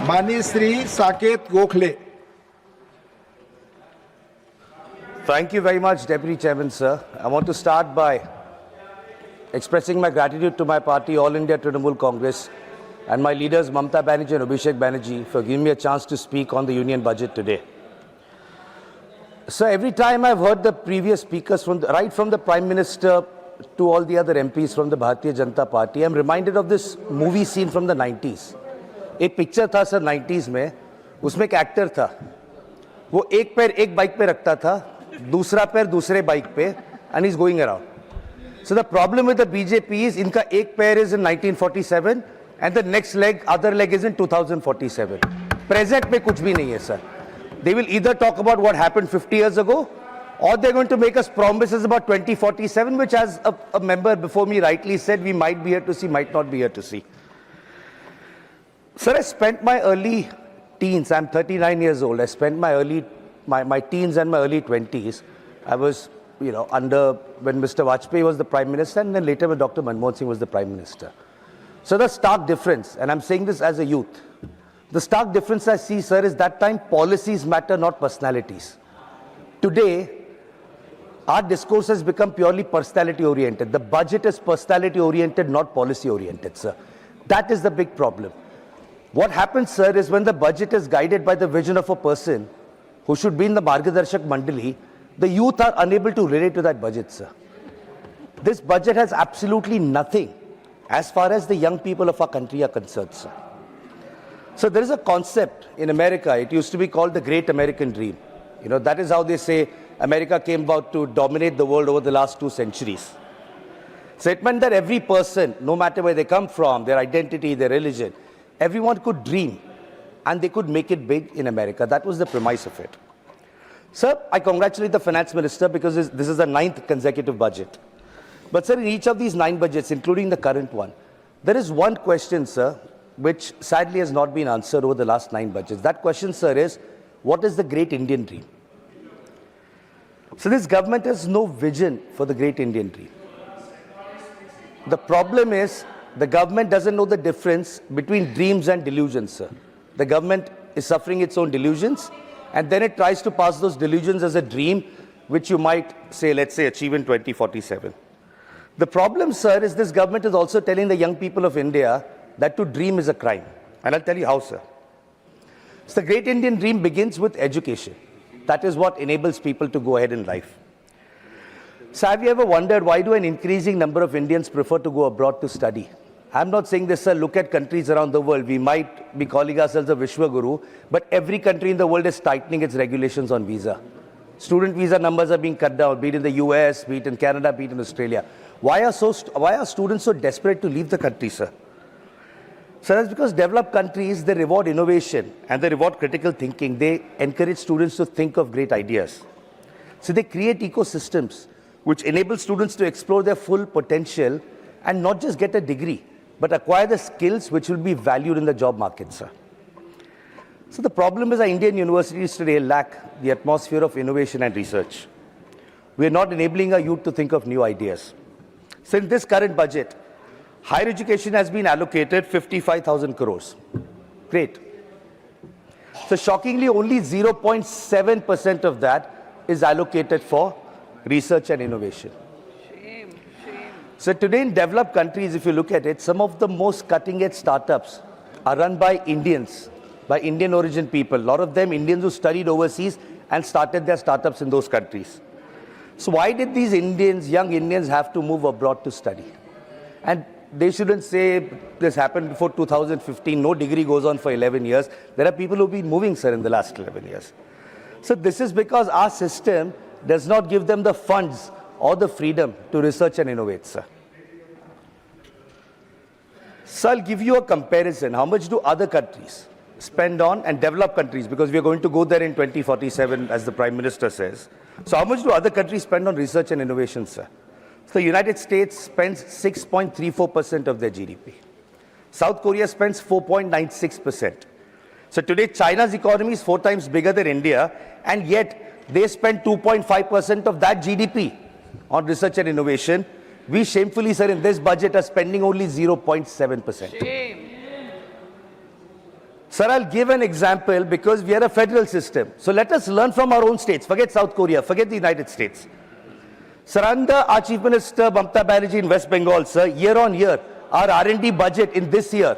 माननीय Shri Saket Gokhale. Thank you very much, Deputy Chairman, sir. I want to start by expressing my gratitude to my party, All India Trinamool Congress, and my leaders, Mamata Banerjee and Abhishek Banerjee, for giving me a chance to speak on the Union Budget today. So every time I've heard the previous speakers, right from the Prime Minister to all the other MPs from the Bharatiya Janata Party, I'm reminded of this movie scene from the 90s. एक picture था sir 90s में, उसमें एक actor था, वो एक पैर एक बाइक पे रखता था, दूसरा पैर दूसरे बाइक पे, and he's going around. So the problem with the BJP is इनका एक पैर is in 1947 and the next leg, other leg is in 2047. Present में कुछ भी नहीं है sir. They will either talk about what happened 50 years ago, or they're going to make us promises about 2047, which, as a member before me rightly said, we might be here to see, might not be here to see. Sir, I spent my early teens, I'm 39 years old, I spent my teens and my early 20s. I was, under when Mr. Vajpayee was the Prime Minister, and then later when Dr. Manmohan Singh was the Prime Minister. So the stark difference, and I'm saying this as a youth, the stark difference I see, sir, is that time policies matter, not personalities. Today, our discourse has become purely personality-oriented. The budget is personality-oriented, not policy-oriented, sir. That is the big problem. What happens, sir, is when the budget is guided by the vision of a person who should be in the Margadarshak Mandali, the youth are unable to relate to that budget, sir. This budget has absolutely nothing as far as the young people of our country are concerned, sir. So there is a concept in America, it used to be called the Great American Dream. That is how they say America came about to dominate the world over the last 2 centuries. So it meant that every person, no matter where they come from, their identity, their religion, everyone could dream and they could make it big in America. That was the premise of it. Sir, I congratulate the Finance Minister because this is the 9th consecutive budget. But sir, in each of these 9 budgets, including the current one, there is one question, sir, which sadly has not been answered over the last 9 budgets. That question, sir, is what is the great Indian dream? So this government has no vision for the great Indian dream. The problem is the government doesn't know the difference between dreams and delusions, sir. The government is suffering its own delusions, and then it tries to pass those delusions as a dream, which you might say, let's say, achieve in 2047. The problem, sir, is this government is also telling the young people of India that to dream is a crime. And I'll tell you how, sir. So the great Indian dream begins with education. That is what enables people to go ahead in life. So have you ever wondered why do an increasing number of Indians prefer to go abroad to study? I'm not saying this, sir. Look at countries around the world. We might be calling ourselves a Vishwa Guru, but every country in the world is tightening its regulations on visa. Student visa numbers are being cut down, be it in the US, be it in Canada, be it in Australia. Why are students so desperate to leave the country, sir? So that's because developed countries, they reward innovation and they reward critical thinking. They encourage students to think of great ideas. So they create ecosystems which enable students to explore their full potential and not just get a degree, but acquire the skills which will be valued in the job market, sir. So the problem is our Indian universities today lack the atmosphere of innovation and research. We are not enabling our youth to think of new ideas. So in this current budget, higher education has been allocated 55,000 crores. Great. So shockingly, only 0.7% of that is allocated for research and innovation. So today in developed countries, if you look at it, some of the most cutting-edge startups are run by Indians, by Indian origin people. A lot of them Indians who studied overseas and started their startups in those countries. So why did these Indians, young Indians, have to move abroad to study? And they shouldn't say this happened before 2015, no degree goes on for 11 years. There are people who've been moving, sir, in the last 11 years. So this is because our system does not give them the funds or the freedom to research and innovate, sir. So I'll give you a comparison. How much do other countries spend on, and developed countries, because we are going to go there in 2047, as the Prime Minister says. So how much do other countries spend on research and innovation, sir? So the United States spends 6.34% of their GDP. South Korea spends 4.96%. So today China's economy is 4 times bigger than India, and yet they spend 2.5% of that GDP on research and innovation. We shamefully, sir, in this budget are spending only 0.7%. Shame. Sir, I'll give an example because we are a federal system. So let us learn from our own states. Forget South Korea, forget the United States. Sir, under our Chief Minister Mamata Banerjee in West Bengal, sir, year on year, our R&D budget in this year,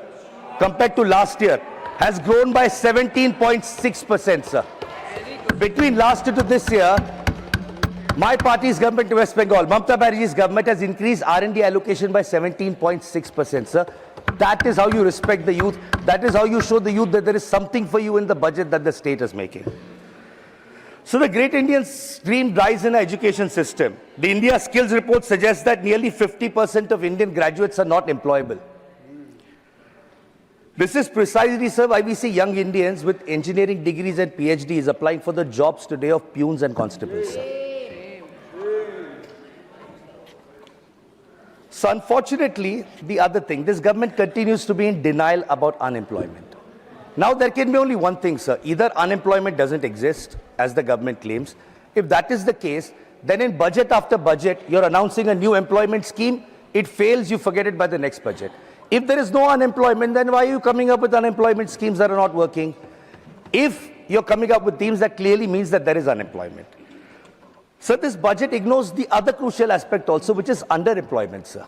compared to last year, has grown by 17.6%, sir. Between last year to this year, my party's government in West Bengal, Mamata Banerjee's government, has increased R&D allocation by 17.6%, sir. That is how you respect the youth. That is how you show the youth that there is something for you in the budget that the state is making. So the Great Indian Stream rise in our education system. The India Skills Report suggests that nearly 50% of Indian graduates are not employable. This is precisely, sir, why we see young Indians with engineering degrees and PhDs applying for the jobs today of peons and constables, sir. So unfortunately, the other thing, this government continues to be in denial about unemployment. Now there can be only one thing, sir. Either unemployment doesn't exist, as the government claims. If that is the case, then in budget after budget, you're announcing a new employment scheme. It fails, you forget it by the next budget. If there is no unemployment, then why are you coming up with unemployment schemes that are not working? If you're coming up with themes, that clearly means that there is unemployment. So this budget ignores the other crucial aspect also, which is underemployment, sir.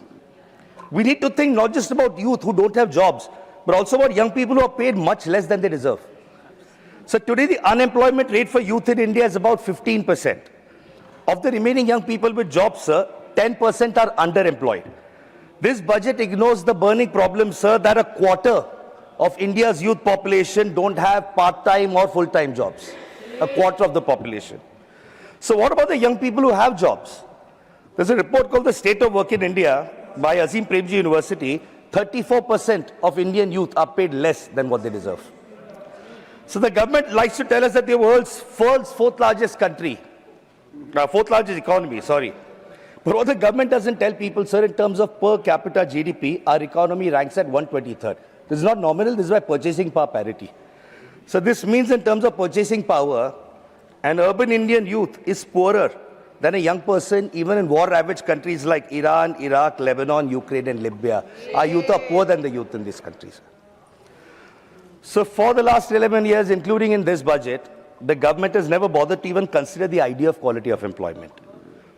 We need to think not just about youth who don't have jobs, but also about young people who are paid much less than they deserve. So today the unemployment rate for youth in India is about 15%. Of the remaining young people with jobs, sir, 10% are underemployed. This budget ignores the burning problem, sir, that a quarter of India's youth population don't have part-time or full-time jobs. A quarter of the population. So what about the young people who have jobs? There's a report called The State of Work in India by Azim Premji University. 34% of Indian youth are paid less than what they deserve. So the government likes to tell us that the world's fourth largest economy, sorry. But what the government doesn't tell people, sir, in terms of per capita GDP, our economy ranks at 123rd. This is not nominal, this is by purchasing power parity. So this means in terms of purchasing power, an urban Indian youth is poorer than a young person even in war-ravaged countries like Iran, Iraq, Lebanon, Ukraine and Libya. Our youth are poorer than the youth in these countries. So for the last 11 years, including in this budget, the government has never bothered to even consider the idea of quality of employment.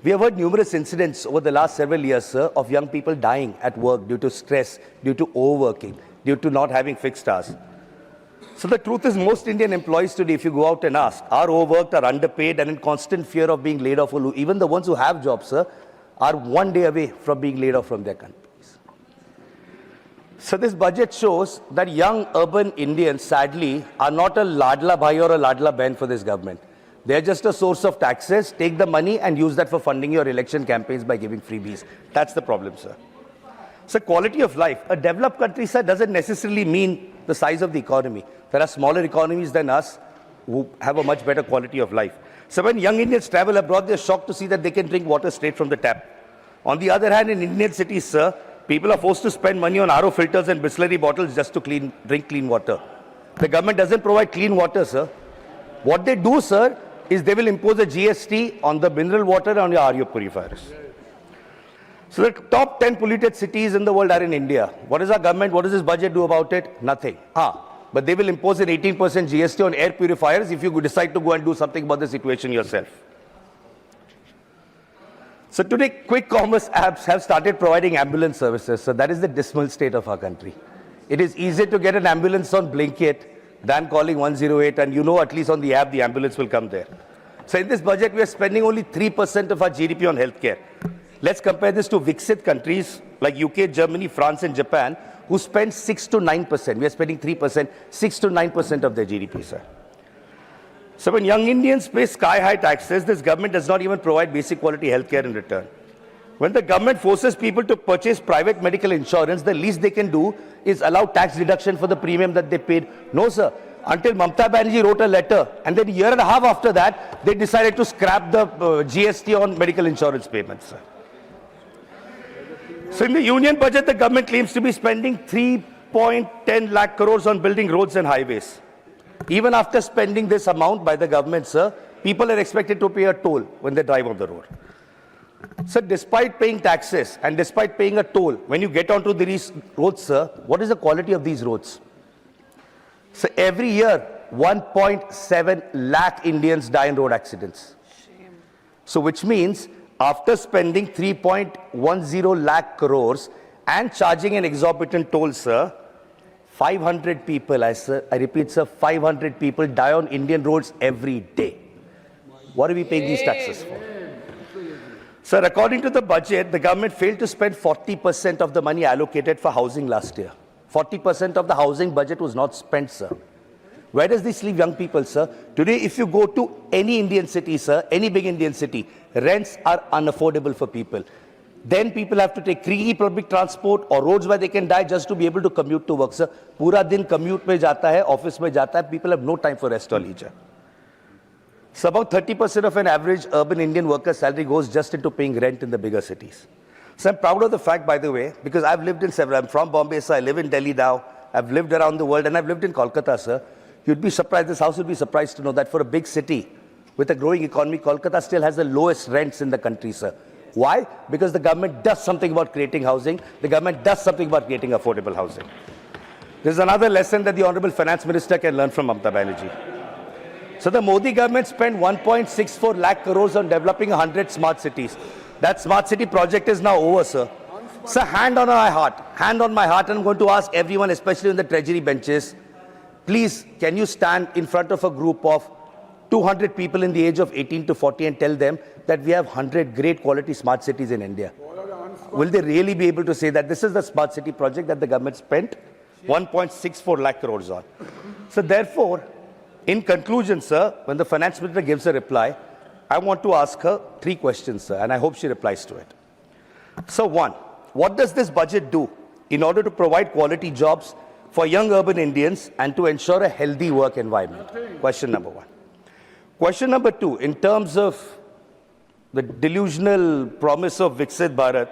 We have heard numerous incidents over the last several years, sir, of young people dying at work due to stress, due to overworking, due to not having fixed hours. So the truth is, most Indian employees today, if you go out and ask, are overworked, are underpaid, and in constant fear of being laid off. Even the ones who have jobs, sir, are one day away from being laid off from their companies. So this budget shows that young urban Indians, sadly, are not a Ladla Bhai or a Ladla Ben for this government. They're just a source of taxes. Take the money and use that for funding your election campaigns by giving freebies. That's the problem, sir. So quality of life. A developed country, sir, doesn't necessarily mean the size of the economy. There are smaller economies than us who have a much better quality of life. So when young Indians travel abroad, they're shocked to see that they can drink water straight from the tap. On the other hand, in Indian cities, sir, people are forced to spend money on RO filters and Bisleri bottles just to drink clean water. The government doesn't provide clean water, sir. What they do, sir, is they will impose a GST on the mineral water and on your RO purifiers. So the top 10 polluted cities in the world are in India. What is our government? What does this budget do about it? Nothing. But they will impose an 18% GST on air purifiers if you decide to go and do something about the situation yourself. So today, quick commerce apps have started providing ambulance services. So that is the dismal state of our country. It is easier to get an ambulance on Blinkit than calling 108, and you know at least on the app the ambulance will come there. So in this budget, we are spending only 3% of our GDP on healthcare. Let's compare this to Viksit countries like UK, Germany, France and Japan, who spend 6 to 9%. We are spending 3%, 6 to 9% of their GDP, sir. So when young Indians pay sky-high taxes, this government does not even provide basic quality healthcare in return. When the government forces people to purchase private medical insurance, the least they can do is allow tax deduction for the premium that they paid. No, sir. Until Mamata Banerjee wrote a letter, and then a year and a half after that, they decided to scrap the GST on medical insurance payments, sir. So in the union budget, the government claims to be spending 3.10 lakh crores on building roads and highways. Even after spending this amount by the government, sir, people are expected to pay a toll when they drive on the road. So despite paying taxes and despite paying a toll, when you get onto these roads, sir, what is the quality of these roads? So every year, 1.7 lakh Indians die in road accidents. So which means after spending 3.10 lakh crores and charging an exorbitant toll, sir, 500 people, I repeat, sir, 500 people die on Indian roads every day. What are we paying these taxes for? Sir, according to the budget, the government failed to spend 40% of the money allocated for housing last year. 40% of the housing budget was not spent, sir. Where does this leave young people, sir? Today, if you go to any Indian city, sir, any big Indian city, rents are unaffordable for people. Then people have to take creaky public transport or roads where they can die just to be able to commute to work, sir. Pura din commute mein jata hai, office mein jata hai, people have no time for rest or leisure. So about 30% of an average urban Indian worker's salary goes just into paying rent in the bigger cities. So I'm proud of the fact, by the way, because I've lived in several, I'm from Bombay, so I live in Delhi now, I've lived around the world, and I've lived in Kolkata, sir. You'd be surprised, this house would be surprised to know that for a big city with a growing economy, Kolkata still has the lowest rents in the country, sir. Why? Because the government does something about creating housing. The government does something about creating affordable housing. There's another lesson that the Honorable Finance Minister can learn from Mamata Banerjee. So the Modi government spent 1.64 lakh crores on developing 100 smart cities. That smart city project is now over, sir. Sir, hand on my heart, and I'm going to ask everyone, especially on the treasury benches, please, can you stand in front of a group of 200 people in the age of 18 to 40 and tell them that we have 100 great quality smart cities in India? Will they really be able to say that this is the smart city project that the government spent 1.64 lakh crores on? So therefore, in conclusion, sir, when the finance minister gives a reply, I want to ask her 3 questions, sir, and I hope she replies to it. So one, what does this budget do in order to provide quality jobs for young urban Indians and to ensure a healthy work environment? Question number 1. Question number 2, in terms of the delusional promise of Viksit Bharat,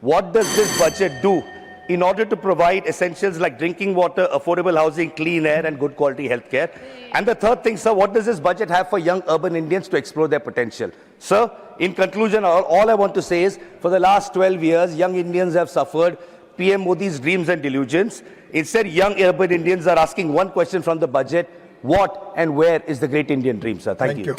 what does this budget do in order to provide essentials like drinking water, affordable housing, clean air, and good quality healthcare? And the third thing, sir, what does this budget have for young urban Indians to explore their potential? Sir, in conclusion, all I want to say is, for the last 12 years, young Indians have suffered PM Modi's dreams and delusions. Instead, young urban Indians are asking one question from the budget: what and where is the great Indian dream, sir? Thank you.